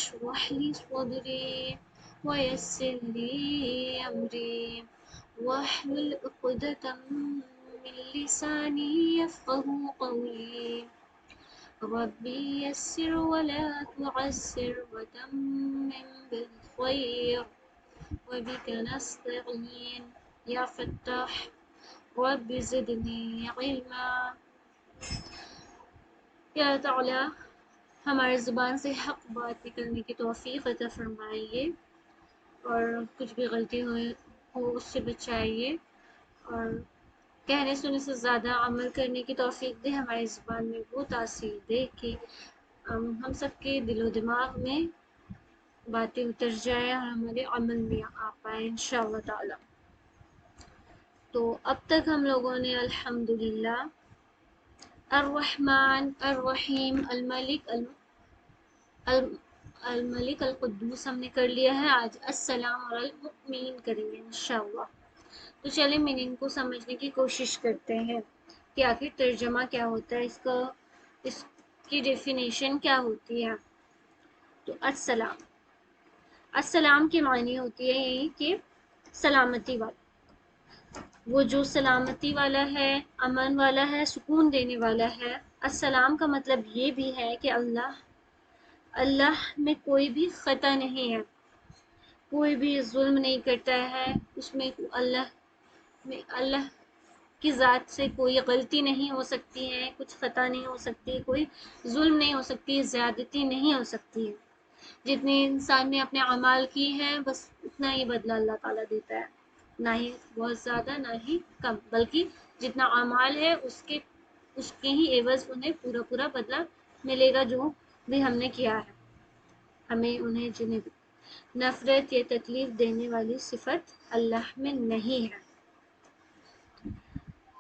اشرح لي صدري ويسر لي أمري واحلل عقدة من لساني يفقه قولي ربي يسر ولا تعسر وتمم بالخير وبك نستعين يا فتاح رب زدني علما. یا تعالی ہمارے زبان سے حق بات نکلنے کی توفیق عطا فرمائیے اور کچھ بھی غلطی ہو اس سے بچائیے اور کہنے سننے سے زیادہ عمل کرنے کی توفیق دے. ہماری زبان میں وہ تاثیر دے کہ ہم سب کے دل و دماغ میں باتیں اتر جائیں اور ہمارے عمل میں آ پائیں انشاءاللہ تعالی. تو اب تک ہم لوگوں نے الحمدللہ الرحمن الرحیم الملک القدوس ہم نے کر لیا ہے. آج السلام اور المؤمنین کریں گے انشاءاللہ. تو چلیں میننگ کو سمجھنے کی کوشش کرتے ہیں کہ آخر ترجمہ کیا ہوتا ہے، اس کی ڈیفینیشن کیا ہوتی ہے. تو السلام کے معنی ہوتی ہے یہی کہ سلامتی والا، وہ جو سلامتی والا ہے، امن والا ہے، سکون دینے والا ہے. السلام کا مطلب یہ بھی ہے کہ اللہ میں کوئی بھی خطا نہیں ہے، کوئی بھی ظلم نہیں کرتا ہے، اس میں اللہ کی ذات سے کوئی غلطی نہیں ہو سکتی ہے، کچھ خطا نہیں ہو سکتی، کوئی ظلم نہیں ہو سکتی، زیادتی نہیں ہو سکتی ہے. جتنے انسان نے اپنے اعمال کی ہیں بس اتنا ہی بدلہ اللہ تعالیٰ دیتا ہے، نہ ہی بہت زیادہ نہ ہی کم، بلکہ جتنا اعمال ہے اس کے ہی عوض انہیں پورا بدلہ ملے گا جو بھی ہم نے کیا ہے. ہمیں انہیں جنہیں نفرت یا تکلیف دینے والی صفت اللہ میں نہیں ہے.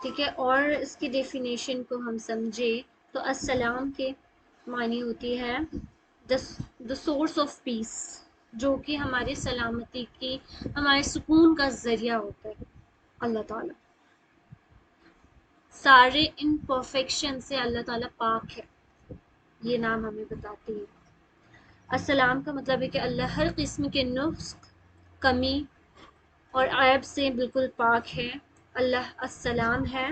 ٹھیک ہے، اور اس کی ڈیفینیشن کو ہم سمجھے تو السلام کے معنی ہوتی ہے the source of peace، جو کہ ہماری سلامتی کی، ہمارے سکون کا ذریعہ ہوتا ہے. اللہ تعالیٰ سارے امپرفیکشن سے اللہ تعالیٰ پاک ہے، یہ نام ہمیں بتاتی ہے. السلام کا مطلب ہے کہ اللہ ہر قسم کے نقص، کمی اور عیب سے بالکل پاک ہے. اللہ السلام ہے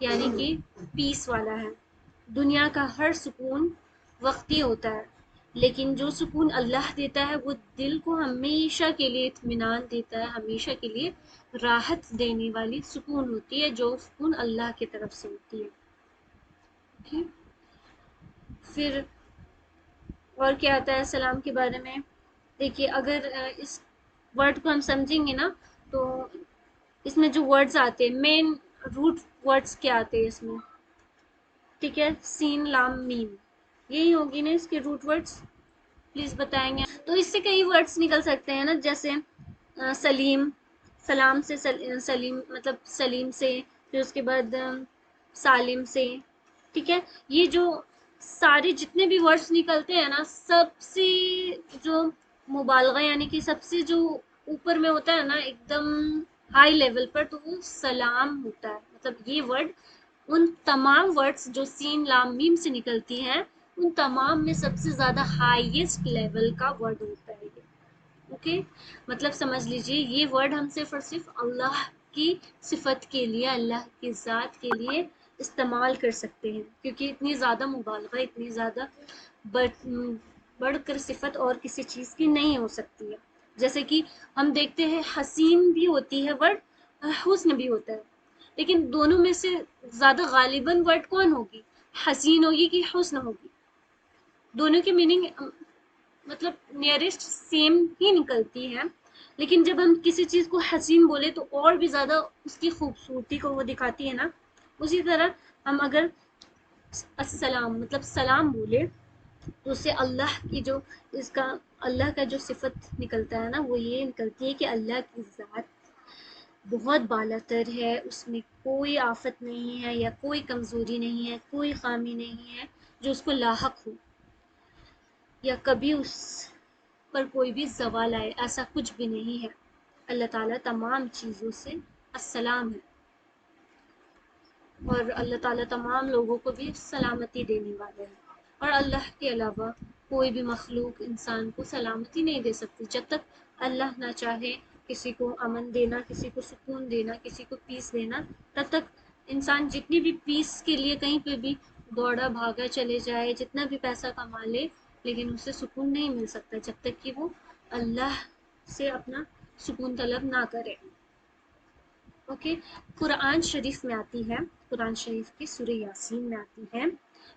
یعنی کہ پیس والا ہے. دنیا کا ہر سکون وقتی ہوتا ہے، لیکن جو سکون اللہ دیتا ہے وہ دل کو ہمیشہ کے لیے اطمینان دیتا ہے، ہمیشہ کے لیے راحت دینے والی سکون ہوتی ہے، جو سکون اللہ کی طرف سے ہوتی ہے. پھر اور کیا آتا ہے السلام کے بارے میں؟ دیکھیے اگر اس ورڈ کو ہم سمجھیں گے نا تو اس میں جو ورڈز آتے ہیں، مین روٹ ورڈز کیا آتے ہیں اس میں؟ ٹھیک ہے، سین لام میم، یہی ہوگی نا اس کے روٹ ورڈز، پلیز بتائیں گے. تو اس سے کئی ورڈز نکل سکتے ہیں نا، جیسے سلیم، سلام سے سلیم مطلب سلیم سے، پھر اس کے بعد سالم سے. ٹھیک ہے، یہ جو سارے جتنے بھی ورڈز نکلتے ہیں نا، سب سے جو مبالغہ یعنی کہ سب سے جو اوپر میں ہوتا ہے نا ایک دم ہائی لیول پر، تو وہ سلام ہوتا ہے. مطلب یہ ورڈ ان تمام ورڈز جو سین لام میم سے نکلتی ہیں ان تمام میں سب سے زیادہ ہائیسٹ لیول کا ورڈ ہوتا ہے یہ. اوکے، مطلب سمجھ لیجئے یہ ورڈ ہم صرف اور صرف اللہ کی صفت کے لیے، اللہ کی ذات کے لیے استعمال کر سکتے ہیں، کیونکہ اتنی زیادہ مبالغہ، اتنی زیادہ بڑھ کر صفت اور کسی چیز کی نہیں ہو سکتی ہے. جیسے کہ ہم دیکھتے ہیں حسین بھی ہوتی ہے ورڈ، حسن بھی ہوتا ہے، لیکن دونوں میں سے زیادہ غالباً ورڈ کون ہوگی؟ حسین ہوگی کہ حسن ہوگی؟ دونوں کی میننگ مطلب نیئرسٹ سیم ہی نکلتی ہے، لیکن جب ہم کسی چیز کو حسین بولے تو اور بھی زیادہ اس کی خوبصورتی کو وہ دکھاتی ہے نا. اسی طرح ہم اگر السلام مطلب سلام بولے تو اس سے اللہ کی جو اللہ کا جو صفت نکلتا ہے نا وہ یہ نکلتی ہے کہ اللہ کی ذات بہت بالا تر ہے، اس میں کوئی آفت نہیں ہے یا کوئی کمزوری نہیں ہے، کوئی خامی نہیں ہے جو اس کو لاحق ہو یا کبھی اس پر کوئی بھی زوال آئے، ایسا کچھ بھی نہیں ہے. اللہ تعالیٰ تمام چیزوں سے السلام ہے اور اللہ تعالیٰ تمام لوگوں کو بھی سلامتی دینے والے ہیں. اور اللہ کے علاوہ کوئی بھی مخلوق انسان کو سلامتی نہیں دے سکتی جب تک اللہ نہ چاہے کسی کو امن دینا، کسی کو سکون دینا، کسی کو پیس دینا، تب تک انسان جتنی بھی پیس کے لیے کہیں پہ بھی دوڑا بھاگا چلے جائے، جتنا بھی پیسہ کما لے، لیکن اسے سکون نہیں مل سکتا جب تک کہ وہ اللہ سے اپنا سکون طلب نہ کرے. اوکے. قرآن شریف میں آتی ہے، قرآن شریف کی سورہ یاسین میں آتی ہے،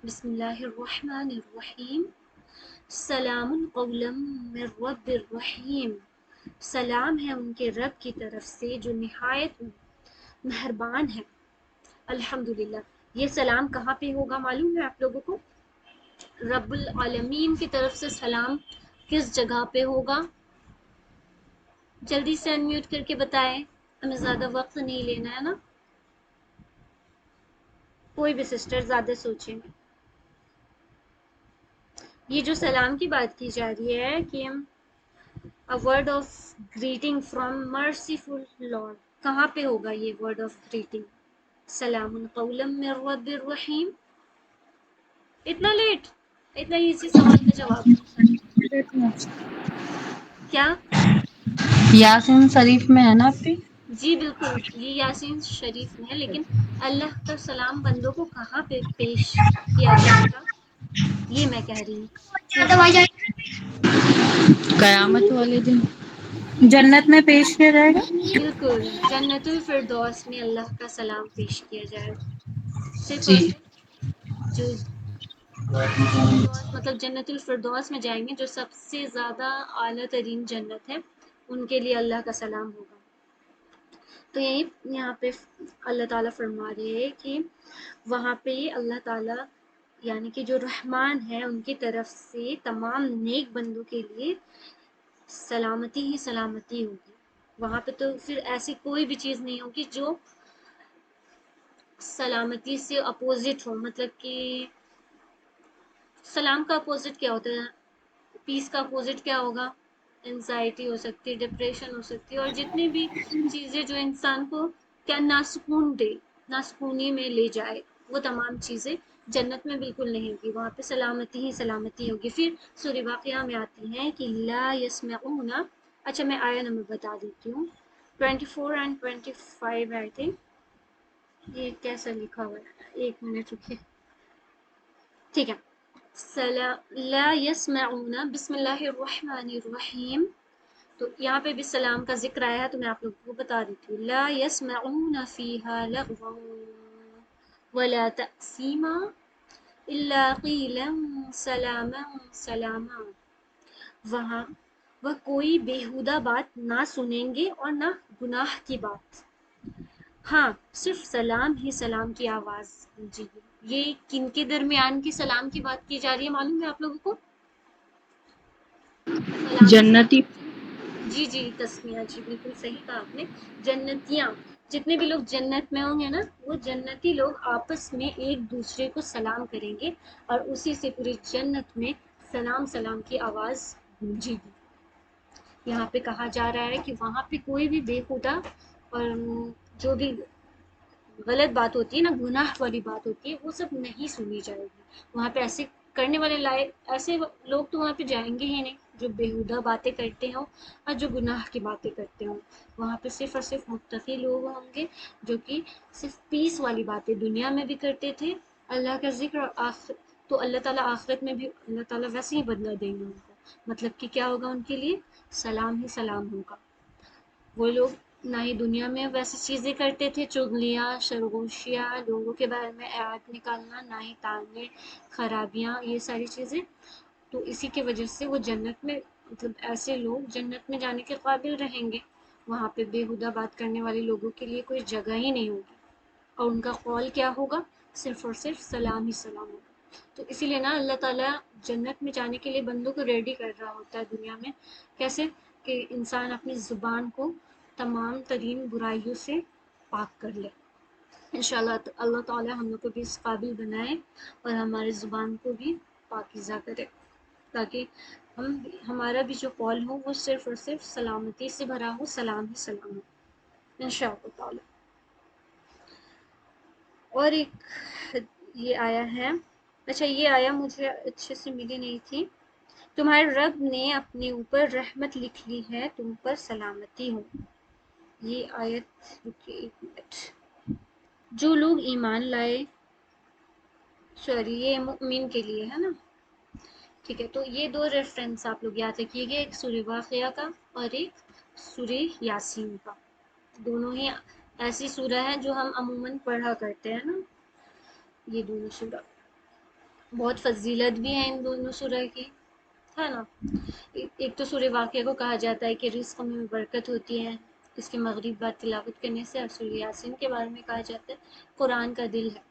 بسم اللہ الرحمن الرحیم، سلام قولا من رب الرحیم، سلام ہے ان کے رب کی طرف سے جو نہایت مہربان ہے. الحمدللہ. یہ سلام کہاں پہ ہوگا معلوم ہے آپ لوگوں کو؟ رب العالمین کی طرف سے سلام کس جگہ پہ ہوگا؟ جلدی سے انمیوٹ کر کے بتائیں، ہمیں زیادہ وقت نہیں لینا ہے نا. کوئی بھی سسٹر زیادہ سوچیں. یہ جو سلام کی بات کی جا رہی ہے کہ a word of greeting from merciful Lord، کہاں پہ ہوگا یہ word of greeting؟ سلام قولا من رب الرحیم. اتنا لیٹ، اتنا ایزی سوال کا جواب کیا؟ یاسین شریف میں ہے نا آپ کی؟ جی بالکل، یہ یاسین شریف میں ہے، لیکن اللہ کا سلام بندوں کو کہاں پہ پیش کیا جائے گا یہ میں کہہ رہی ہوں. قیامت والے دن جنت میں پیش کیا جائے گا. بالکل، جنت الفردوس میں اللہ کا سلام پیش کیا جائے گا. صرف اور جی. صرف جو فردوس مطلب جنت الفردوس میں جائیں گے، جو سب سے زیادہ اعلیٰ ترین جنت ہے، ان کے لیے اللہ کا سلام ہوگا. تو یہاں پہ اللہ تعالیٰ فرما رہے ہیں کہ وہاں پہ اللہ تعالیٰ یعنی کہ جو رحمان ہے ان کی طرف سے تمام نیک بندوں کے لیے سلامتی ہی سلامتی ہوگی. وہاں پہ تو پھر ایسی کوئی بھی چیز نہیں ہوگی جو سلامتی سے اپوزٹ ہو. مطلب کہ سلام کا اپوزٹ کیا ہوتا ہے؟ پیس کا اپوزٹ کیا ہوگا؟ انزائٹی ہو سکتی ہے، ڈپریشن ہو سکتی ہے، اور جتنی بھی چیزیں جو انسان کو کیا ناسکون دے، ناسکونی میں لے جائے، وہ تمام چیزیں جنت میں بالکل نہیں ہوگی. وہاں پہ سلامتی ہی سلامتی ہوگی. پھر سورہ واقعہ میں آتی ہیں کہ لا یسمعون. اچھا میں آیا نمبر بتا دیتی ہوں، 24 and 25 آئی تھنک. یہ کیسا لکھا ہوا ہے؟ ایک منٹ رکیے. ٹھیک ہے. لا یسمعون، بسم اللہ الرحمن الرحیم. تو یہاں پہ بھی سلام کا ذکر آیا ہے تو میں آپ لوگوں کو بتا دیتی ہوں. لا یسمعون فیہا لغوا ولا تأثیما الا قیلا سلاما سلاما. وہاں وہ کوئی بیہودہ بات نہ سنیں گے اور نہ گناہ کی بات، ہاں صرف سلام ہی سلام کی آواز گونجے گی. یہ کن کے درمیان کی سلام کی بات کی جا رہی ہے معلوم ہے آپ لوگوں کو؟ سلام ہی جنتی. سلام. جی جی تسمیہ، جی بالکل صحیح کہا آپ نے. جنتیاں جتنے بھی لوگ جنت میں ہوں گے نا، وہ جنتی لوگ آپس میں ایک دوسرے کو سلام کریں گے اور اسی سے پوری جنت میں سلام سلام کی آواز گونجے گی. یہاں پہ کہا جا رہا ہے کہ وہاں پہ کوئی بھی بےہودہ اور جو بھی غلط بات ہوتی ہے نا، گناہ والی بات ہوتی ہے، وہ سب نہیں سنی جائے گی. وہاں پہ ایسے کرنے والے لائق ایسے لوگ تو وہاں پہ جائیں گے ہی نہیں جو بےہودہ باتیں کرتے ہوں اور جو گناہ کی باتیں کرتے ہوں. وہاں پہ صرف اور صرف متقی لوگ ہوں گے جو کہ صرف پیس والی باتیں دنیا میں بھی کرتے تھے، اللہ کا ذکر، اور تو اللہ تعالیٰ آخرت میں بھی اللہ تعالیٰ ویسے ہی بدلہ دیں گے ان کو. مطلب کہ کیا ہوگا ان کے لیے؟ سلام ہی سلام ہوگا. وہ لوگ نہ ہی دنیا میں ویسی چیزیں کرتے تھے، چغلیاں، سرگوشیاں، لوگوں کے بارے میں ایڈ نکالنا، نہ ہی تعمیر خرابیاں، یہ ساری چیزیں. تو اسی کی وجہ سے وہ جنت میں مطلب ایسے لوگ جنت میں جانے کے قابل رہیں گے. وہاں پہ بےہودہ بات کرنے والے لوگوں کے لیے کوئی جگہ ہی نہیں ہوگی، اور ان کا قول کیا ہوگا؟ صرف اور صرف سلام ہی سلام ہوگا. تو اسی لیے نا اللہ تعالیٰ جنت میں جانے کے لیے بندوں کو ریڈی کر رہا ہوتا ہے دنیا میں. کیسے کہ انسان اپنی زبان کو تمام ترین برائیوں سے پاک کر لے. انشاءاللہ اللہ تعالیٰ ہم لوگ کو بھی اس قابل بنائے اور ہمارے زبان کو بھی پاکیزہ کرے، تاکہ ہمارا بھی جو قول ہو وہ صرف اور صرف سلامتی سے بھرا ہو، سلام ہی سلام ہو انشاءاللہ تعالیٰ. اور ایک یہ آیا ہے، اچھا یہ آیا مجھے اچھے سے ملی نہیں تھی. تمہارے رب نے اپنے اوپر رحمت لکھ لی ہے، تم پر سلامتی ہو. یہ آیت رکیے ایک منٹ. جو لوگ ایمان لائے، سوری یہ مومن کے لیے ہے نا، ٹھیک ہے. تو یہ دو ریفرنس آپ لوگ یاد رکھیے گا، ایک سورہ واقعہ کا اور ایک سورہ یاسین کا. دونوں ہی ایسی سورہ ہیں جو ہم عموماً پڑھا کرتے ہیں نا. یہ دونوں سورہ بہت فضیلت بھی ہے ان دونوں سورہ کی، ہے نا. ایک تو سورہ واقعہ کو کہا جاتا ہے کہ رزق میں برکت ہوتی ہے اس کے مغرب بعد تلاوت کرنے سے، اور سورہ یاسین کے بارے میں کہا جاتا ہے قرآن کا دل ہے.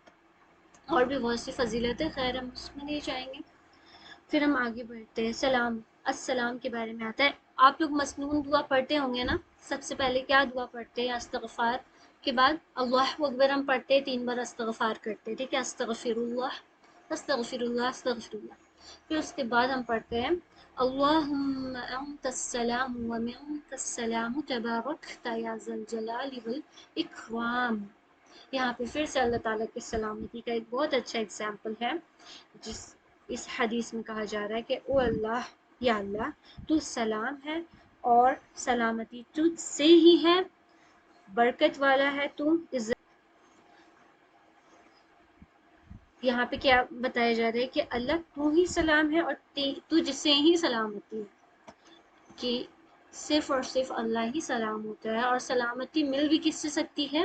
اور بھی بہت سی فضیلت ہے، خیر ہم اس میں نہیں جائیں گے. پھر ہم آگے بڑھتے ہیں. السلام کے بارے میں آتا ہے. آپ لوگ مسنون دعا پڑھتے ہوں گے نا. سب سے پہلے کیا دعا پڑھتے ہیں؟ استغفار کے بعد اللہ اکبر ہم پڑھتے ہیں، 3 بار استغفار کرتے، ٹھیک ہے. استغفر اللہ، استغفر اللہ، استغفر اللہ. پھر اس کے بعد ہم پڑھتے ہیں اللہم انت السلام ومنک السلام تبارکت یا ذا الجلال والاکرام. یہاں پہ پھر سے اللہ تعالیٰ کی سلامتی کا ایک بہت اچھا اگزامپل ہے، جس اس حدیث میں کہا جا رہا ہے کہ او اللہ، یا اللہ تو سلام ہے اور سلامتی تجھ سے ہی ہے، برکت والا ہے تو. یہاں پہ کیا بتایا جا رہا ہے کہ اللہ تو ہی سلام ہے اور تجھ سے ہی سلامتی ہے، کہ صرف اور صرف اللہ ہی سلام ہوتا ہے. اور سلامتی مل بھی کس سے سکتی ہے؟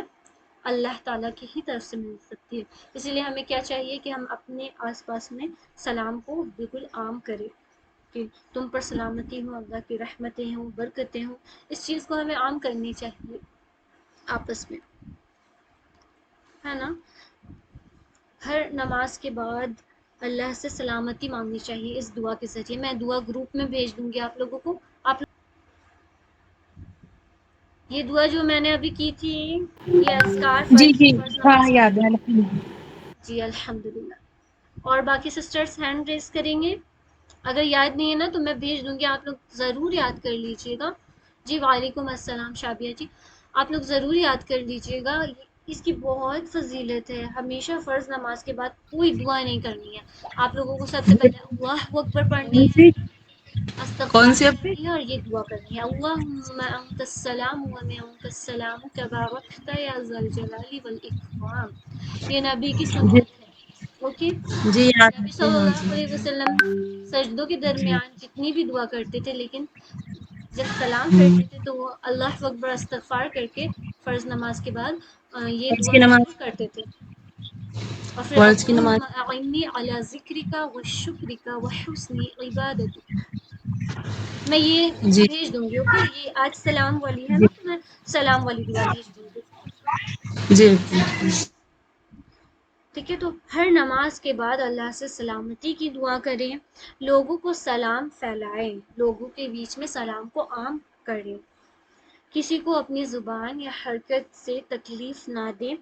اللہ تعالیٰ کی ہی طرف سے مل سکتی ہے. اسی لیے ہمیں کیا چاہیے کہ ہم اپنے آس پاس میں سلام کو بالکل عام کریں کہ تم پر سلامتی ہوں، اللہ کی رحمتیں ہوں، برکتیں ہوں. اس چیز کو ہمیں عام کرنی چاہیے آپس میں، ہے نا. ہر نماز کے بعد اللہ سے سلامتی مانگنی چاہیے اس دعا کے ذریعے. میں دعا گروپ میں بھیج دوں گی آپ لوگوں کو. آپ یہ دعا جو میں نے ابھی کی تھی، یہ اذکار جی جی، فرض ہاں نماز کے یاد بعد. ہے الحمد جی الحمدللہ. اور باقی سسٹرز ہینڈ ریز کریں گے. اگر یاد نہیں ہے نا تو میں بھیج دوں گی، آپ لوگ ضرور یاد کر لیجیے گا. جی وعلیکم السلام شابیہ جی، آپ لوگ ضرور یاد کر لیجیے گا. اس کی بہت فضیلت ہے. ہمیشہ فرض نماز کے بعد کوئی دعا نہیں کرنی ہے. آپ لوگوں کو سب سے پہلے اللہ اکبر پڑھنی ہے، سی کون استغفار سی اپنی کرنی ہے، اور یہ دعا کرنی ہے اللہم انت السلام ومنک السلام تبارکت یا ذا الجلال والاکرام. یہ نبی کی جی سنت ہے. اوکے. جی یاد نبی رکھتی صلی ہوں اللہ علیہ جی. وسلم سجدوں کے جی درمیان جتنی بھی دعا کرتے تھے، لیکن جب سلام ہوں. کرتے تھے تو وہ اللہ اکبر استغفار کر کے فرض نماز کے بعد یہ فرض دعا کی ضرور نماز کرتے تھے. اور پھر فرض کی اللہم نماز اعنی علی ذکرک وشکرک وحسن عبادتک. میں یہ جی بھیج دوں گی. اوکے. یہ آج سلام والی ہے جی نا، تو میں سلام والی دعا بھیج دوں گی. جی. ٹھیک ہے. تو ہر نماز کے بعد اللہ سے سلامتی کی دعا کریں، لوگوں کو سلام پھیلائیں، لوگوں کے بیچ میں سلام کو عام کریں، کسی کو اپنی زبان یا حرکت سے تکلیف نہ دیں،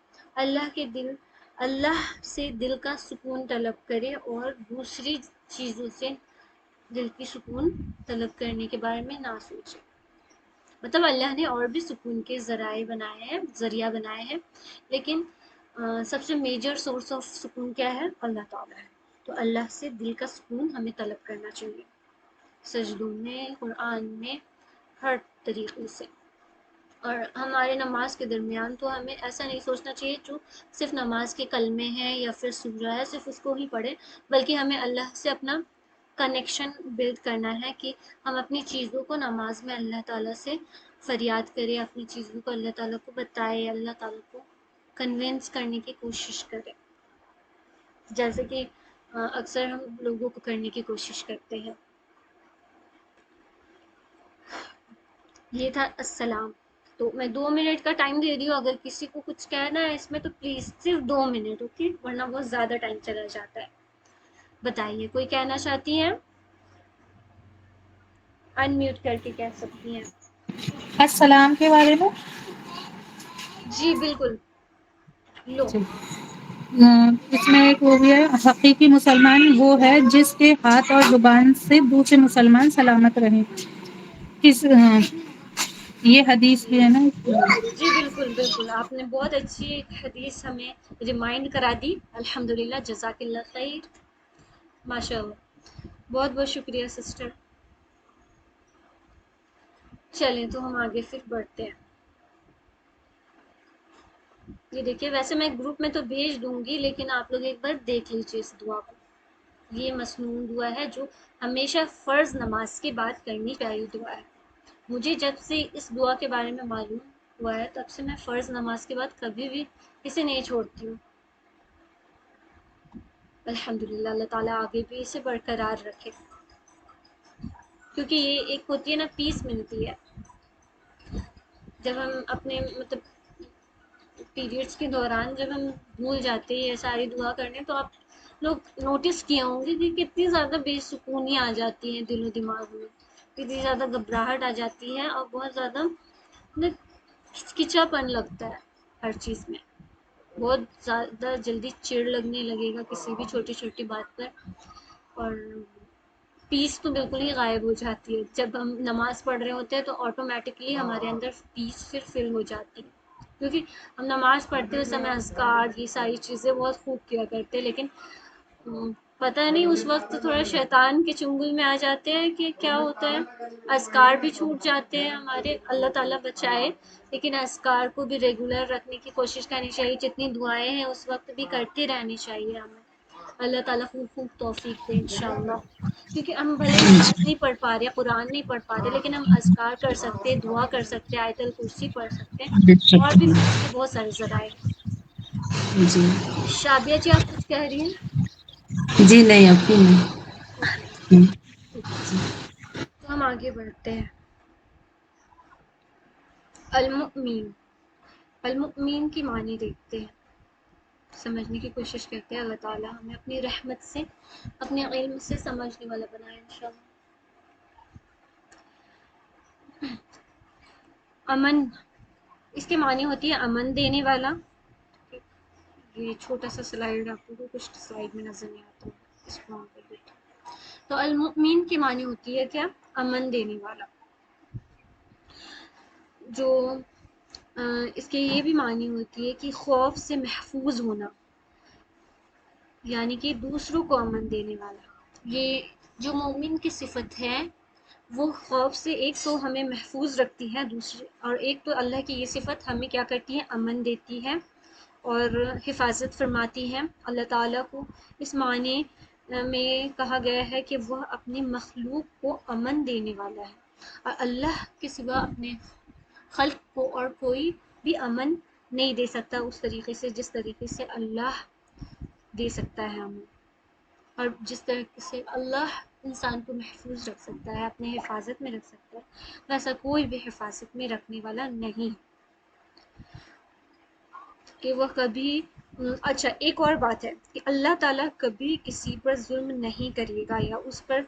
اللہ سے دل کا سکون طلب کرے اور دوسری چیزوں سے دل کی سکون طلب کرنے کے بارے میں نہ سوچے. مطلب اللہ نے اور بھی سکون کے ذریعہ بنائے ہیں، لیکن سب سے میجر سورس آف سکون کیا ہے؟ اللہ تعالیٰ ہے. تو اللہ سے دل کا سکون ہمیں طلب کرنا چاہیے، سجدوں میں، قرآن میں، ہر طریقے سے. اور ہمارے نماز کے درمیان تو ہمیں ایسا نہیں سوچنا چاہیے جو صرف نماز کے کلمے ہیں یا پھر سورہ ہے صرف اس کو ہی پڑھیں، بلکہ ہمیں اللہ سے اپنا کنیکشن بلڈ کرنا ہے کہ ہم اپنی چیزوں کو نماز میں اللہ تعالیٰ سے فریاد کریں، اپنی چیزوں کو اللہ تعالیٰ کو بتائیں، اللہ تعالیٰ کو کنونس کرنے کی کوشش کریں، جیسے کہ اکثر ہم لوگوں کو کرنے کی کوشش کرتے ہیں. یہ تھا السلام. تو میں 2 منٹ کا ٹائم دے رہی ہوں، اگر کسی کو کچھ کہنا ہے اس میں تو پلیز صرف 2 منٹ، اوکے، ورنہ بہت زیادہ ٹائم چلا جاتا ہے. بتائیے کوئی کہنا چاہتی ہیں؟ انمیوٹ کر کے کہہ سکتی ہیں. السلام کے بارے میں. جی بالکل. لو. اس میں ایک وہ بھی ہے، حقیقی مسلمان وہ ہے جس کے ہاتھ اور زبان سے دوسرے مسلمان سلامت رہیں. یہ حدیث بھی جی ہے نا. جی بالکل بالکل. آپ نے بہت اچھی حدیث ہمیں ریمائنڈ کرا دی. الحمدللہ، جزاک اللہ خیر، ماشاء اللہ. بہت بہت شکریہ سسٹر. چلیں تو ہم آگے پھر بڑھتے ہیں. یہ دیکھیے ویسے میں گروپ میں تو بھیج دوں گی، لیکن آپ لوگ ایک بار دیکھ لیجیے اس دعا کو. یہ مسنون دعا ہے جو ہمیشہ فرض نماز کے بعد کرنی چاہیے دعا ہے. مجھے جب سے اس دعا کے بارے میں معلوم ہوا ہے تب سے میں فرض نماز کے بعد کبھی بھی اسے نہیں چھوڑتی ہوں. الحمدللہ اللہ تعالیٰ آگے بھی اسے برقرار رکھے، کیونکہ یہ ایک ہوتی ہے نا پیس ملتی ہے جب ہم اپنے مطلب پیریڈس کے دوران جب ہم بھول جاتے ہیں یہ ساری دعا کرنے، تو آپ لوگ نوٹس کیے ہوں گے کہ کتنی زیادہ بے سکونی آ جاتی ہے دل و دماغ میں، کتنی زیادہ گھبراہٹ آ جاتی ہے اور بہت زیادہ کچا پن لگتا ہے ہر چیز میں. بہت زیادہ جلدی چڑ لگنے لگے گا کسی بھی چھوٹی چھوٹی بات پر، اور پیس تو بالکل ہی غائب ہو جاتی ہے. جب ہم نماز پڑھ رہے ہوتے ہیں تو آٹومیٹکلی ہمارے اندر پیس پھر فل ہو جاتی ہے، کیونکہ ہم نماز پڑھتے اس سمے اذکار یہ ساری چیزیں بہت خوب کیا کرتے، لیکن پتہ نہیں اس وقت تھوڑا شیطان کے چنگل میں آ جاتے ہیں کہ کیا ہوتا ہے، اذکار بھی چھوٹ جاتے ہیں ہمارے، اللہ تعالیٰ بچائے. لیکن اذکار کو بھی ریگولر رکھنے کی کوشش کرنی چاہیے، جتنی دعائیں ہیں اس وقت بھی کرتے رہنی چاہیے ہمیں. اللہ تعالیٰ خوب خوب توفیق دے انشاءاللہ. کیونکہ ہم بھلے نماز نہیں پڑھ پا رہے، قرآن نہیں پڑھ پا رہے، لیکن ہم اذکار کر سکتے، دعا کر سکتے، آیت الکرسی پڑھ سکتے، اور بھی فائدے کے بہت سارے ذرائع ہیں. جی شابیہ جی آپ کچھ کہہ رہی ہیں؟ جی نہیں ابھی نہیں. اوکے ٹھیک ہے. تو ہم آگے بڑھتے ہیں. المؤمن، المؤمن کی معنی دیکھتے ہیں، سمجھنے کی کوشش کرتے ہیں. اللہ تعالیٰ ہمیں اپنی رحمت سے اپنے علم سے سمجھنے والا بنائے انشاءاللہ. امن، اس کے معنی ہوتی ہے امن دینے والا. یہ چھوٹا سا سلائڈ آپ کو کچھ سلائڈ میں نظر نہیں آتا، اس کو ہم کر دیتے ہیں. تو المؤمن کی معنی ہوتی ہے کیا؟ امن دینے والا. جو اس کے یہ بھی معنی ہوتی ہے کہ خوف سے محفوظ ہونا، یعنی کہ دوسروں کو امن دینے والا. یہ جو مومن کی صفت ہے وہ خوف سے ایک تو ہمیں محفوظ رکھتی ہے، دوسرے اور ایک تو اللہ کی یہ صفت ہمیں کیا کرتی ہے؟ امن دیتی ہے اور حفاظت فرماتی ہے. اللہ تعالیٰ کو اس معنی میں کہا گیا ہے کہ وہ اپنی مخلوق کو امن دینے والا ہے، اور اللہ کے سوا اپنے خلق کو اور کوئی بھی امن نہیں دے سکتا اس طریقے سے جس طریقے سے اللہ دے سکتا ہے ہمیں. اور جس طریقے سے اللہ انسان کو محفوظ رکھ سکتا ہے، اپنے حفاظت میں رکھ سکتا ہے، ویسا کوئی بھی حفاظت میں رکھنے والا نہیں کہ وہ کبھی اچھا ایک اور بات ہے کہ اللہ تعالیٰ کبھی کسی پر ظلم نہیں کرے گا یا اس پر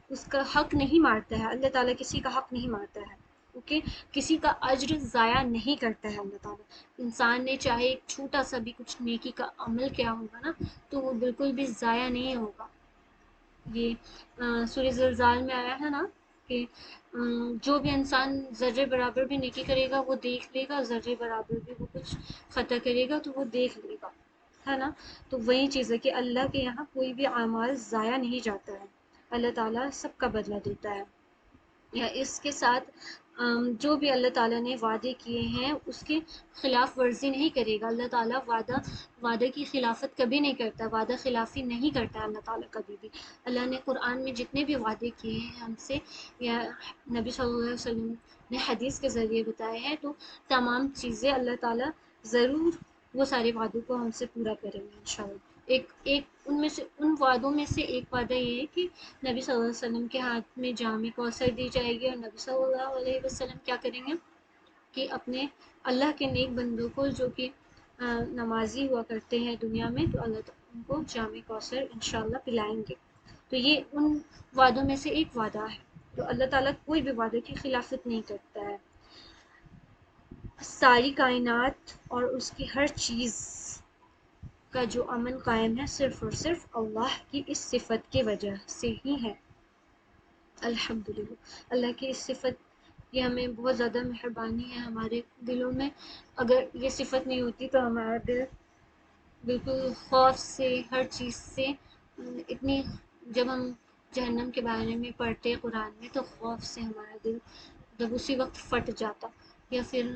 اس کا حق نہیں مارتا ہے. اللہ تعالیٰ کسی کا حق نہیں مارتا ہے، اوکے، کسی کا اجر ضائع نہیں کرتا ہے اللہ تعالیٰ. انسان نے چاہے ایک چھوٹا سا بھی کچھ نیکی کا عمل کیا ہوگا نا تو وہ بالکل بھی ضائع نہیں ہوگا. یہ سورہ زلزال میں آیا ہے نا کہ جو بھی انسان ذرے برابر بھی نیکی کرے گا وہ دیکھ لے گا، ذرے برابر بھی وہ کچھ خطا کرے گا تو وہ دیکھ لے گا، ہے نا. تو وہی چیز ہے کہ اللہ کے یہاں کوئی بھی اعمال ضائع نہیں جاتا ہے، اللہ تعالیٰ سب کا بدلہ دیتا ہے. یا اس کے ساتھ جو بھی اللہ تعالیٰ نے وعدے کیے ہیں اس کی خلاف ورزی نہیں کرے گا. اللہ تعالیٰ وعدے کی خلافت کبھی نہیں کرتا، وعدہ خلافی نہیں کرتا اللہ تعالیٰ کبھی بھی. اللہ نے قرآن میں جتنے بھی وعدے کیے ہیں ہم سے یا نبی صلی اللہ علیہ وسلم نے حدیث کے ذریعے بتائے ہیں، تو تمام چیزیں اللہ تعالیٰ ضرور وہ سارے وعدوں کو ہم سے پورا کریں گے انشاءاللہ. ایک ان وعدوں میں سے ایک وعدہ یہ ہے کہ نبی صلی اللہ علیہ وسلم کے ہاتھ میں جام کوثر دی جائے گی، اور نبی صلی اللہ علیہ وسلم کیا کریں گے کہ اپنے اللہ کے نیک بندوں کو جو کہ نمازی ہوا کرتے ہیں دنیا میں، تو اللہ تعالیٰ ان کو جام کوثر انشاءاللہ پلائیں گے. تو یہ ان وعدوں میں سے ایک وعدہ ہے. تو اللہ تعالیٰ کوئی بھی وعدے کی خلافت نہیں کرتا ہے. ساری کائنات اور اس کی ہر چیز کا جو امن قائم ہے صرف اور صرف اللہ کی اس صفت کی وجہ سے ہی ہے. الحمدللہ اللہ کی اس صفت یہ ہمیں بہت زیادہ مہربانی ہے ہمارے دلوں میں. اگر یہ صفت نہیں ہوتی تو ہمارا دل بالکل خوف سے ہر چیز سے اتنی، جب ہم جہنم کے بارے میں پڑھتے قرآن میں تو خوف سے ہمارا دل جب اسی وقت پھٹ جاتا، یا پھر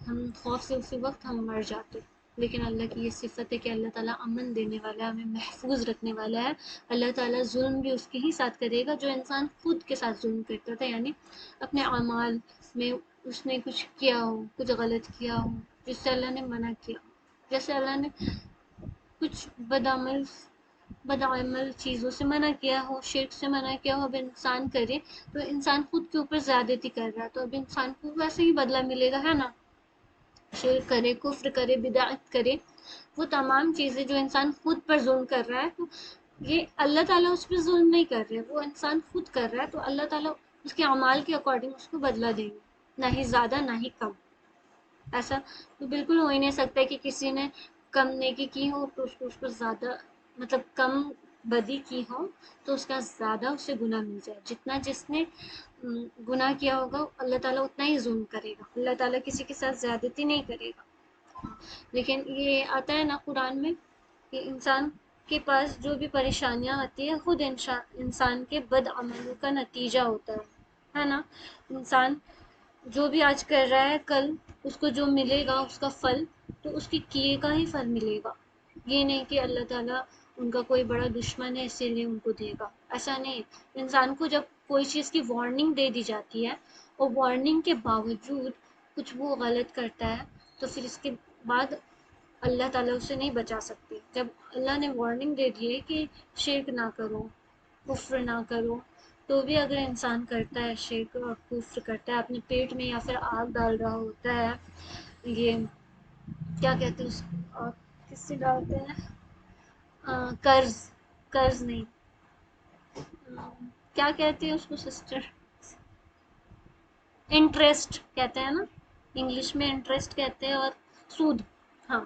ہم خوف سے اسی وقت ہم مر جاتے. لیکن اللہ کی یہ صفت ہے کہ اللہ تعالیٰ امن دینے والا ہے، ہمیں محفوظ رکھنے والا ہے. اللہ تعالیٰ ظلم بھی اس کے ہی ساتھ کرے گا جو انسان خود کے ساتھ ظلم کرتا تھا، یعنی اپنے اعمال میں اس نے کچھ کیا ہو، کچھ غلط کیا ہو جس سے اللہ نے منع کیا. جیسے اللہ نے کچھ بدعمل چیزوں سے منع کیا ہو، شرک سے منع کیا ہو، اب انسان کرے تو انسان خود کے اوپر زیادتی کر رہا ہے، تو اب انسان کو ویسے ہی بدلہ ملے گا، ہے نا. شرک کرے، کفر کرے، بدعت کرے، وہ تمام چیزیں جو انسان خود پر ظلم کر رہا ہے، تو یہ اللہ تعالیٰ اس پہ ظلم نہیں کر رہے، وہ انسان خود کر رہا ہے، تو اللہ تعالیٰ اس کے اعمال کے اکارڈنگ اس کو بدلہ دیں گے، نہ ہی زیادہ نہ ہی کم. ایسا تو بالکل ہو ہی نہیں سکتا کہ کسی نے کم نیکی کی ہو تو اس کو اس پر زیادہ، مطلب کم بدی کی ہو تو اس کا زیادہ اسے گناہ مل جائے. جتنا جس نے گناہ کیا ہوگا اللہ تعالیٰ اتنا ہی ظلم کرے گا، اللہ تعالیٰ کسی کے ساتھ زیادتی نہیں کرے گا. لیکن یہ آتا ہے نا قرآن میں کہ انسان کے پاس جو بھی پریشانیاں آتی ہیں خود انسان کے بد عملوں کا نتیجہ ہوتا ہے نا. انسان جو بھی آج کر رہا ہے کل اس کو جو ملے گا اس کا پھل تو اس کے کیے کا ہی پھل ملے گا. یہ نہیں کہ اللہ تعالیٰ ان کا کوئی بڑا دشمن ہے اسی لیے ان کو دے گا، ایسا نہیں. انسان کو جب کوئی چیز کی وارننگ دے دی جاتی ہے اور وارننگ کے باوجود کچھ وہ غلط کرتا ہے تو پھر اس کے بعد اللہ تعالیٰ اسے نہیں بچا سکتے. جب اللہ نے وارننگ دے دی ہے کہ شرک نہ کرو، کفر نہ کرو، تو بھی اگر انسان کرتا ہے شرک اور کفر کرتا ہے، اپنے پیٹ میں یا پھر آگ ڈال رہا ہوتا ہے، یہ کیا کہتے ہیں اس کو، کس سے ڈالتے ہیں، قرض نہیں، کیا کہتے ہیں اس کو سسٹر، انٹرسٹ کہتے ہیں نا، انگلش میں انٹرسٹ کہتے ہیں، اور سود. ہاں،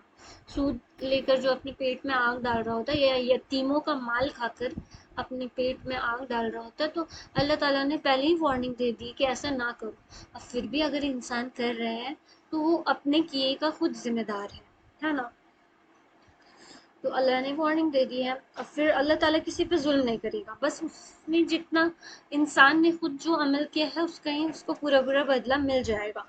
سود لے کر جو اپنے پیٹ میں آگ ڈال رہا ہوتا ہے یا یتیموں کا مال کھا کر اپنے پیٹ میں آگ ڈال رہا ہوتا ہے، تو اللہ تعالیٰ نے پہلے ہی وارننگ دے دی کہ ایسا نہ کرو. اب پھر بھی اگر انسان کر رہے ہیں تو وہ اپنے کیے کا خود ذمہ دار ہے نا. تو اللہ نے وارننگ دے دی ہے. اب پھر اللہ تعالیٰ کسی پہ ظلم نہیں کرے گا، بس اس نے جتنا انسان نے خود جو عمل کیا ہے اس کا ہی اس کو پورا بدلہ مل جائے گا.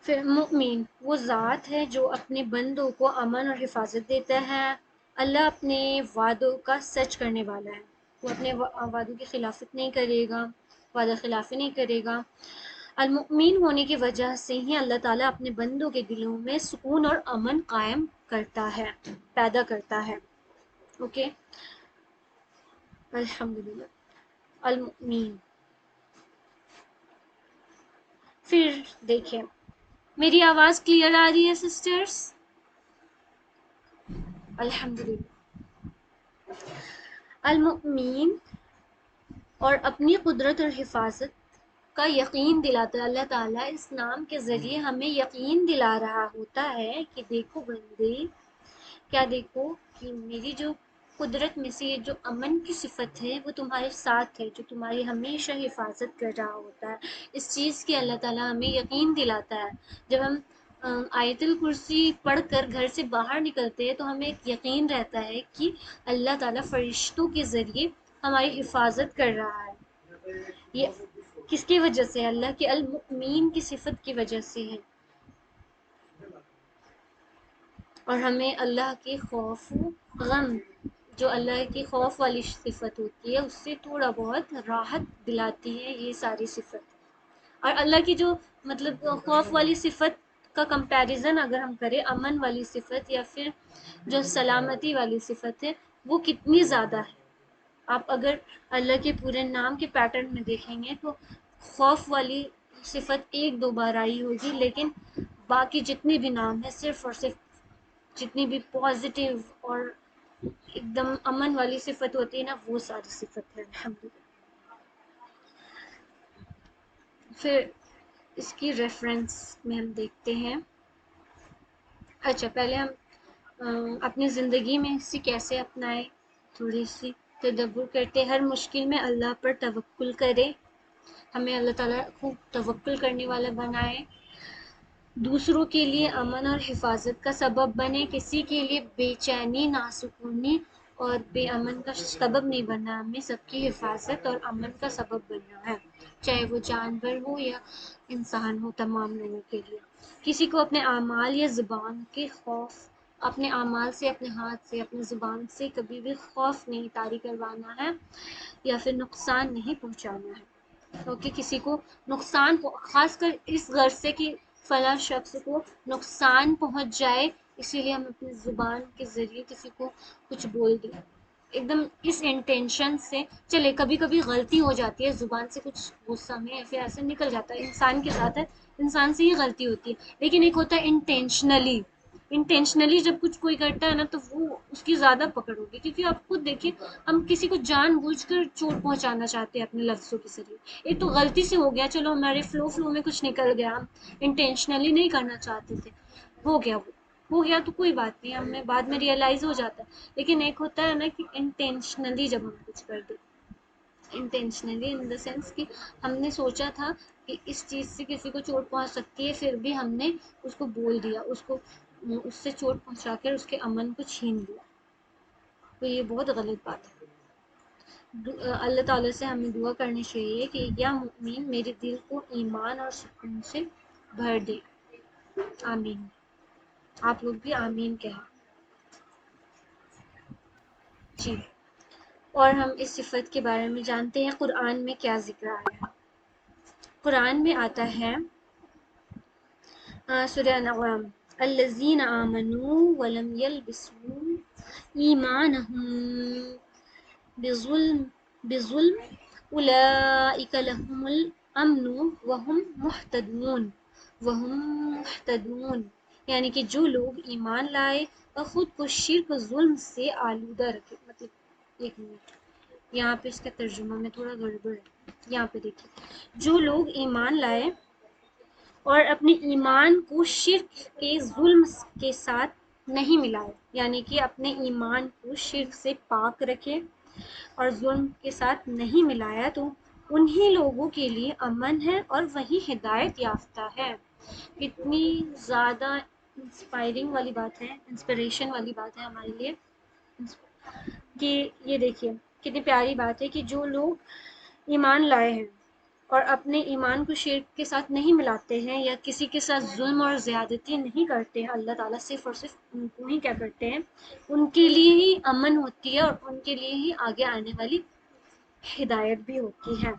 پھر مومن وہ ذات ہے جو اپنے بندوں کو امن اور حفاظت دیتا ہے. اللہ اپنے وعدوں کا سچ کرنے والا ہے، وہ اپنے وعدوں کی خلافت نہیں کرے گا، وعدہ خلافی نہیں کرے گا. المؤمن ہونے کی وجہ سے ہی اللہ تعالیٰ اپنے بندوں کے دلوں میں سکون اور امن قائم کرتا ہے، پیدا کرتا ہے. اوکے، الحمدللہ. المؤمن. پھر دیکھیں، میری آواز کلیئر آ رہی ہے سسٹرز؟ الحمدللہ. المؤمن اور اپنی قدرت اور حفاظت کا یقین دلاتا ہے. اللہ تعالیٰ اس نام کے ذریعے ہمیں یقین دلا رہا ہوتا ہے کہ دیکھو بندے، کیا دیکھو کہ میری جو قدرت میں سے یہ جو امن کی صفت ہے وہ تمہارے ساتھ ہے، جو تمہاری ہمیشہ حفاظت کر رہا ہوتا ہے. اس چیز کی اللہ تعالیٰ ہمیں یقین دلاتا ہے. جب ہم آیت الکرسی پڑھ کر گھر سے باہر نکلتے ہیں تو ہمیں ایک یقین رہتا ہے کہ اللہ تعالیٰ فرشتوں کے ذریعے ہماری حفاظت کر رہا ہے. یہ کس کی وجہ سے؟ اللہ کے المؤمن کی صفت کی وجہ سے ہے. اور ہمیں اللہ کے خوف غم، جو اللہ کی خوف والی صفت ہوتی ہے، اس سے تھوڑا بہت راحت دلاتی ہے یہ ساری صفت. اور اللہ کی جو مطلب خوف والی صفت کا کمپیریزن اگر ہم کریں امن والی صفت یا پھر جو سلامتی والی صفت ہے وہ کتنی زیادہ ہے. آپ اگر اللہ کے پورے نام کے پیٹرن میں دیکھیں گے تو خوف والی صفت ایک دو بار آئی ہوگی، لیکن باقی جتنے بھی نام ہیں صرف اور صرف جتنی بھی پازیٹیو اور ایک دم امن والی صفت ہوتی ہے نا وہ ساری صفت ہے. الحمدللہ. پھر اس کی ریفرنس میں ہم دیکھتے ہیں. اچھا، پہلے ہم اپنی زندگی میں اسے کیسے اپنائیں، تھوڑی سی تدبر کرتے. ہر مشکل میں اللہ پر توکل کرے، ہمیں اللہ تعالیٰ خوب توکل کرنے والا بنائے. دوسروں کے لیے امن اور حفاظت کا سبب بنے، کسی کے لیے بے چینی، ناسکونی اور بے امن کا سبب نہیں بننا، ہمیں سب کی حفاظت اور امن کا سبب بننا ہے، چاہے وہ جانور ہو یا انسان ہو، تمام لوگوں کے لیے۔ کسی کو اپنے اعمال یا زبان کے خوف، اپنے اعمال سے، اپنے ہاتھ سے، اپنی زبان سے کبھی بھی خوف نہیں طاری کروانا ہے یا پھر نقصان نہیں پہنچانا ہے، کیونکہ کسی کو نقصان خاص کر اس غرض سے کہ فلاں شخص کو نقصان پہنچ جائے، اسی لیے ہم اپنی زبان کے ذریعے کسی کو کچھ بول دیں ایک دم اس انٹینشن سے۔ چلے کبھی کبھی غلطی ہو جاتی ہے، زبان سے کچھ غصہ میں یا پھر ایسے نکل جاتا ہے، انسان کے ساتھ ہے، انسان سے ہی غلطی ہوتی ہے، لیکن ایک ہوتا ہے انٹینشنلی جب کچھ کوئی کرتا ہے نا تو وہ اس کی زیادہ پکڑ ہوگی، کیونکہ آپ خود دیکھیں ہم کسی کو جان بوجھ کر چوٹ پہنچانا چاہتے ہیں اپنے لفظوں کے ذریعے، ایک تو غلطی سے ہو گیا، چلو ہمارے فلو میں کچھ نکل گیا، ہم انٹینشنلی نہیں کرنا چاہتے تھے، ہو گیا، وہ ہو گیا تو کوئی بات نہیں، ہمیں بعد میں ریئلائز ہو جاتا ہے، لیکن ایک ہوتا ہے نا کہ انٹینشنلی جب ہم کچھ کر دیں، انٹینشنلی ان دا سینس کہ ہم نے سوچا تھا کہ اس چیز سے کسی کو چوٹ پہنچ سکتی ہے، پھر بھی ہم نے اس کو بول دیا، اس سے چوٹ پہنچا کر اس کے امن کو چھین لیا، تو یہ بہت غلط بات ہے۔ اللہ تعالیٰ سے ہمیں دعا کرنی چاہیے کہ یا مؤمن میرے دل کو ایمان اور سکون سے بھر دے، آمین۔ آپ لوگ بھی آمین کہیں جی۔ اور ہم اس صفت کے بارے میں جانتے ہیں قرآن میں کیا ذکر آیا ہے۔ قرآن میں آتا ہے سورہ انعام، الذین آمنوا ولم یلبسوا ایمانہم بظلم اولئک لہم الامن وہم مہتدون، یعنی کہ جو لوگ ایمان لائے اور خود کو شرک و ظلم سے آلودہ رکھے، مطلب ایک منٹ یہاں پہ اس کا ترجمہ میں تھوڑا گڑبڑ ہے، یہاں پہ دیکھیے، جو لوگ ایمان لائے اور اپنے ایمان کو شرک کے ظلم کے ساتھ نہیں ملائے، یعنی کہ اپنے ایمان کو شرک سے پاک رکھے اور ظلم کے ساتھ نہیں ملایا، تو انہی لوگوں کے لیے امن ہے اور وہی ہدایت یافتہ ہے۔ کتنی زیادہ انسپائرنگ والی بات ہے، انسپریشن والی بات ہے ہمارے لیے کہ یہ دیکھیے کتنی پیاری بات ہے کہ جو لوگ ایمان لائے ہیں اور اپنے ایمان کو شرک کے ساتھ نہیں ملاتے ہیں یا کسی کے ساتھ ظلم اور زیادتی نہیں کرتے ہیں، اللہ تعالیٰ صرف اور صرف ان کو ہی کیا کرتے ہیں، ان کے لیے ہی امن ہوتی ہے اور ان کے لیے ہی آگے آنے والی ہدایت بھی ہوتی ہے۔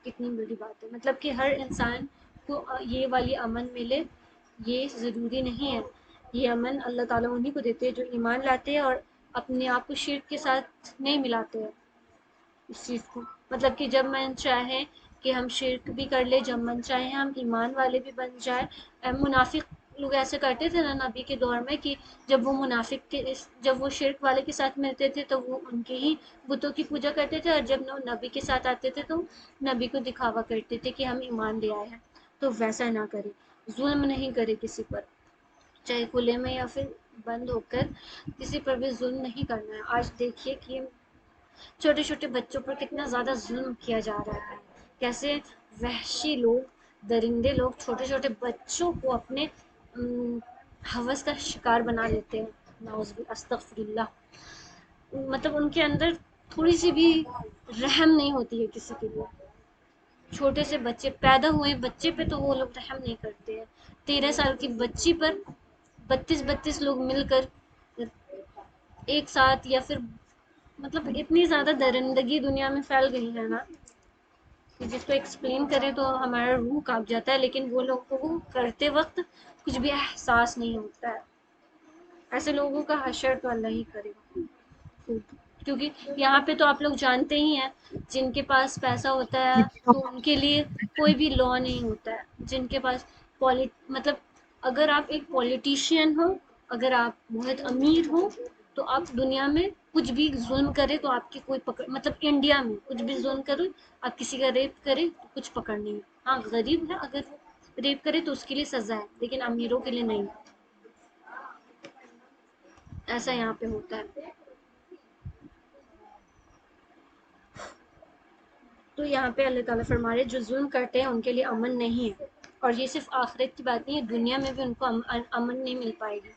کتنی بڑی بات ہے، مطلب کہ ہر انسان کو یہ والی امن ملے یہ ضروری نہیں ہے، یہ امن اللہ تعالیٰ انہیں کو دیتے ہیں جو ایمان لاتے ہیں اور اپنے آپ کو شرک کے ساتھ نہیں ملاتے ہیں اس چیز کو، مطلب کہ جب من چاہے کہ ہم شرک بھی کر لیں، جب من چاہے ہم ایمان والے بھی بن جائیں۔ منافق لوگ ایسے کرتے تھے نا نبی کے دور میں کہ جب وہ منافق تھے، جب وہ شرک والے کے ساتھ ملتے تھے تو وہ ان کے ہی بتوں کی پوجا کرتے تھے، اور جب وہ نبی کے ساتھ آتے تھے تو نبی کو دکھاوا کرتے تھے کہ ہم ایمان لے آئے ہیں۔ تو ویسا نہ کرے، ظلم نہیں کرے کسی پر، چاہے کھلے میں یا پھر بند ہو کر، کسی پر بھی ظلم نہیں کرنا ہے۔ آج دیکھیے کہ چھوٹے چھوٹے بچوں پر کتنا زیادہ ظلم کیا جا رہا ہے، کیسے وحشی لوگ، درندے لوگ چھوٹے چھوٹے بچوں کو اپنے ہوس کا شکار بنا لیتے ہیں، نعوذ باللہ، استغفر اللہ، مطلب ان کے اندر تھوڑی سی بھی رحم نہیں ہوتی ہے کسی کے لیے۔ چھوٹے سے بچے پیدا ہوئے بچے پہ تو وہ لوگ رحم نہیں کرتے ہیں، 13 سال کی بچی پر 32 لوگ مل کر ایک ساتھ، یا پھر مطلب اتنی زیادہ درندگی دنیا میں پھیل گئی ہے نا کہ جس کو ایکسپلین کریں تو ہمارا روح کانپ جاتا ہے، لیکن وہ لوگوں کو کرتے وقت کچھ بھی احساس نہیں ہوتا ہے۔ ایسے لوگوں کا حشر تو اللہ ہی کرے گا، کیونکہ یہاں پہ تو آپ لوگ جانتے ہی ہیں جن کے پاس پیسہ ہوتا ہے تو ان کے لیے کوئی بھی لا نہیں ہوتا ہے، جن کے پاس مطلب اگر آپ ایک پولیٹیشین ہو، اگر آپ بہت امیر ہو تو آپ دنیا میں کچھ بھی ظلم کرے تو آپ کی کوئی پکڑ، مطلب انڈیا میں کچھ بھی ظلم کرے، آپ کسی کا ریپ کرے تو کچھ پکڑ نہیں ہے۔ ہاں غریب ہے اگر ریپ کرے تو اس کے لیے سزا ہے، لیکن امیروں کے لیے نہیں، ایسا یہاں پہ ہوتا ہے۔ تو یہاں پہ اللہ تعالیٰ فرما رہے جو ظلم کرتے ہیں ان کے لیے امن نہیں ہے، اور یہ صرف آخرت کی بات نہیں ہے، دنیا میں بھی ان کو امن نہیں مل پائے گی۔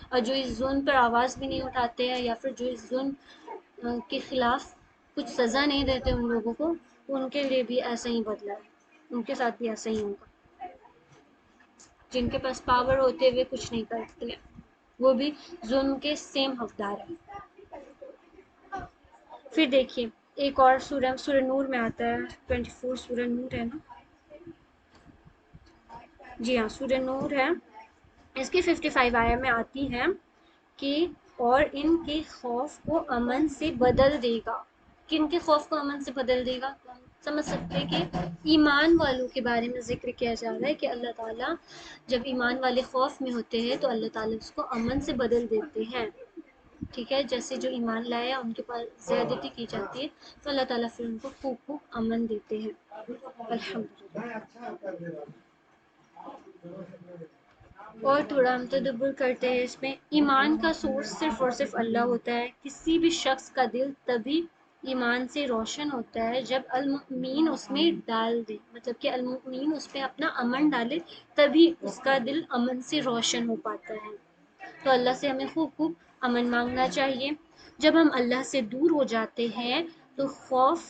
اور جو اس ظلم پر آواز بھی نہیں اٹھاتے ہیں یا پھر جو اس ظلم کے خلاف کچھ سزا نہیں دیتے ان لوگوں کو، ان کے لیے بھی ایسا ہی بدلہ ہے، ان کے ساتھ بھی ایسا ہی ہوگا۔ جن کے پاس پاور ہوتے ہوئے کچھ نہیں کرتے ہیں، وہ بھی ظلم کے سیم حقدار ہیں۔ پھر دیکھیے ایک اور سورہ نور میں آتا ہے، 24 سورہ نور ہے نا، جی ہاں سورہ نور ہے، اس کی 55 آیت میں آتی ہے کہ اور ان کے خوف کو امن سے بدل دے گا۔ کن کے خوف کو امن سے بدل دے گا؟ تو ہم سمجھ سکتے ہیں کہ ایمان والوں کے بارے میں ذکر کیا جا رہا ہے کہ اللہ تعالیٰ جب ایمان والے خوف میں ہوتے ہیں تو اللہ تعالیٰ اس کو امن سے بدل دیتے ہیں، ٹھیک ہے، جیسے جو ایمان لائے ان کے پاس زیادتی کی جاتی ہے تو اللہ تعالیٰ پھر ان کو خوب امن دیتے ہیں۔ الحمدللہ۔ اور تھوڑا ہم تدبر کرتے ہیں اس میں، ایمان کا سورس صرف اور صرف اللہ ہوتا ہے۔ کسی بھی شخص کا دل تبھی ایمان سے روشن ہوتا ہے جب المؤمنین اس میں ڈال دے، مطلب کہ المؤمنین اس پہ اپنا امن ڈالے، تبھی اس کا دل امن سے روشن ہو پاتا ہے۔ تو اللہ سے ہمیں خوب امن مانگنا چاہیے۔ جب ہم اللہ سے دور ہو جاتے ہیں تو خوف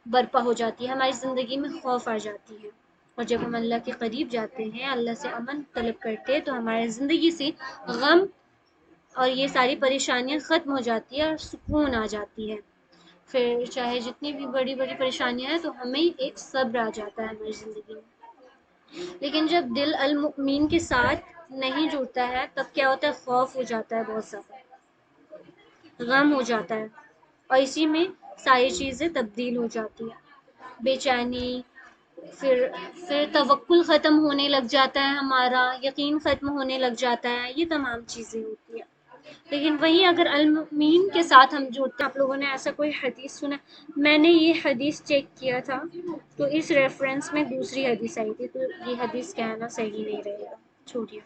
برپا ہو جاتی ہے، ہماری زندگی میں خوف آ جاتی ہے، اور جب ہم اللہ کے قریب جاتے ہیں، اللہ سے امن طلب کرتے ہیں، تو ہماری زندگی سے غم اور یہ ساری پریشانیاں ختم ہو جاتی ہیں اور سکون آ جاتی ہے۔ پھر چاہے جتنی بھی بڑی بڑی پریشانیاں ہیں تو ہمیں ایک صبر آ جاتا ہے ہماری زندگی میں۔ لیکن جب دل المؤمنین کے ساتھ نہیں جڑتا ہے تب کیا ہوتا ہے؟ خوف ہو جاتا ہے، بہت زیادہ غم ہو جاتا ہے، اور اسی میں ساری چیزیں تبدیل ہو جاتی ہیں، بے چینی، پھر توکل ختم ہونے لگ جاتا ہے، ہمارا یقین ختم ہونے لگ جاتا ہے، یہ تمام چیزیں ہوتی ہیں۔ لیکن وہیں اگر المؤمنین کے ساتھ ہم جڑتے ہیں، آپ لوگوں نے ایسا کوئی حدیث سنا؟ میں نے یہ حدیث چیک کیا تھا تو اس ریفرنس میں دوسری حدیث آئی تھی، تو یہ حدیث کہنا صحیح نہیں رہے گا، چھوڑیے۔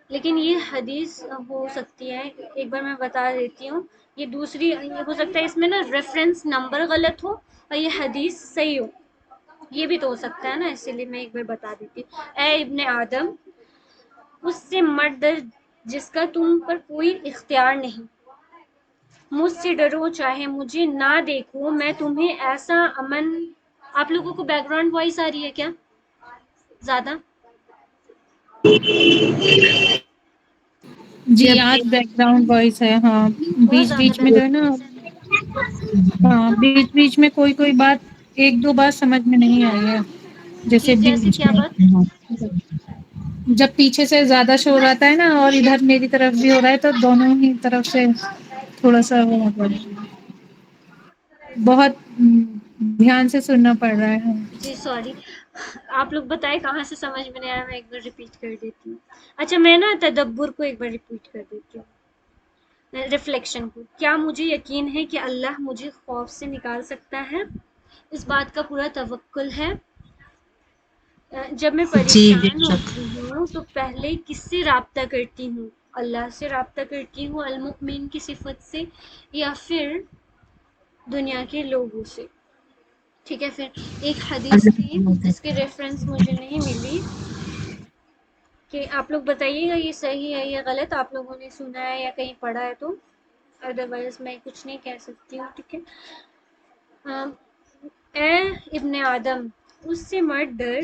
لیکن یہ حدیث ہو سکتی ہے، ایک بار میں بتا دیتی ہوں، یہ دوسری یہ ہو سکتا ہے اس میں نا ریفرنس نمبر غلط ہو اور یہ حدیث صحیح ہو، یہ بھی تو ہو سکتا ہے نا، اسی لیے میں ایک بار بتا دیتی ہوں۔ اے ابن آدم، اس سے مت ڈر جس کا تم پر کوئی اختیار نہیں، مجھ سے ڈرو چاہے مجھے نہ دیکھو، میں تمہیں ایسا امن۔ آپ لوگوں کو بیک گراؤنڈ وائس آ رہی ہے کیا زیادہ؟ جی آج بیک گراؤنڈ وائس ہے، ہاں بہت بیچ زیادہ بیچ میں بیک جو ہے نا، گراؤنڈ وائس ہے۔ ہاں بیچ بیچ میں کوئی بات، ایک دو بات سمجھ میں نہیں آئی ہے، جیسے جیسے بیچ کیا میں بات؟ جب پیچھے سے زیادہ شور آتا ہے نا اور ادھر میری طرف بھی ہو رہا ہے تو دونوں ہی طرف سے تھوڑا سا وہ بہت دھیان سے سننا پڑ رہا ہے۔ جی سوری، آپ لوگ بتائیں کہاں سے سمجھ میں نہیں آیا، میں ایک بار ریپیٹ کر دیتی ہوں۔ اچھا میں نا تدبر کو ایک بار ریپیٹ کر دیتی ہوں، ریفلیکشن کو۔ کیا مجھے یقین ہے کہ اللہ مجھے خوف سے نکال سکتا ہے؟ اس بات کا پورا توکل ہے۔ جب میں جی بے پریشان شک۔ ہوتی ہوں تو پہلے کس سے رابطہ کرتی ہوں؟ اللہ سے رابطہ کرتی ہوں المؤمن کی صفت سے، یا پھر دنیا کے لوگوں سے؟ ٹھیک ہے، پھر ایک حدیث تھی جس کے ریفرنس مجھے نہیں ملی، کہ آپ لوگ بتائیے گا یہ صحیح ہے یا غلط، آپ لوگوں نے سنا ہے یا کہیں پڑھا ہے تو، ادروائز میں کچھ نہیں کہہ سکتی ہوں، ٹھیک ہے۔ اے ابن آدم، اس سے مت ڈر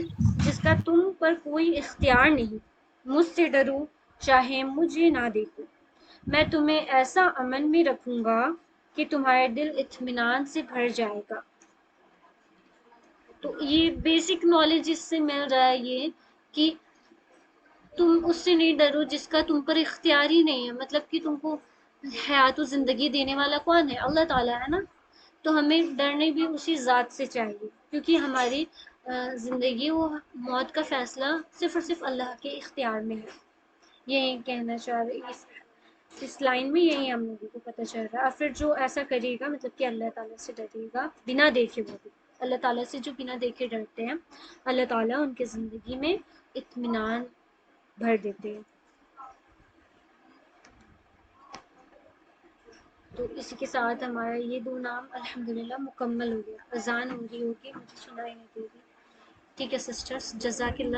جس کا تم پر کوئی اختیار نہیں، مجھ سے ڈرو چاہے مجھے نہ دیکھو، میں تمہیں ایسا امن میں رکھوں گا کہ تمہارا دل اطمینان سے بھر جائے گا۔ تو یہ بیسک نالج اس سے مل رہا ہے یہ کہ تم اس سے نہیں ڈرو جس کا تم پر اختیار ہی نہیں ہے، مطلب کہ تم کو حیات و زندگی دینے والا کون ہے؟ اللہ تعالیٰ ہے نا، تو ہمیں ڈرنے بھی اسی ذات سے چاہیے، کیونکہ ہماری زندگی و موت کا فیصلہ صرف اور صرف اللہ کے اختیار میں ہے۔ یہی کہنا چاہ رہی اس لائن میں، یہی ہم لوگوں کو پتہ چل رہا ہے۔ اور پھر جو ایسا کرے گا، مطلب کہ اللہ تعالیٰ سے ڈرے گا بنا دیکھے، وہ بھی اللہ تعالیٰ سے جو بنا دیکھے ڈرتے ہیں، اللہ تعالیٰ ان کی زندگی میں اطمینان بھر دیتے ہیں۔ تو اسی کے ساتھ ہمارا یہ 2 نام الحمدللہ مکمل ہو گیا۔ اذان ہو رہی ہوگی، مجھے سنائی نہیں دے رہی۔ ٹھیک ہے سسٹرس، جزاک اللہ۔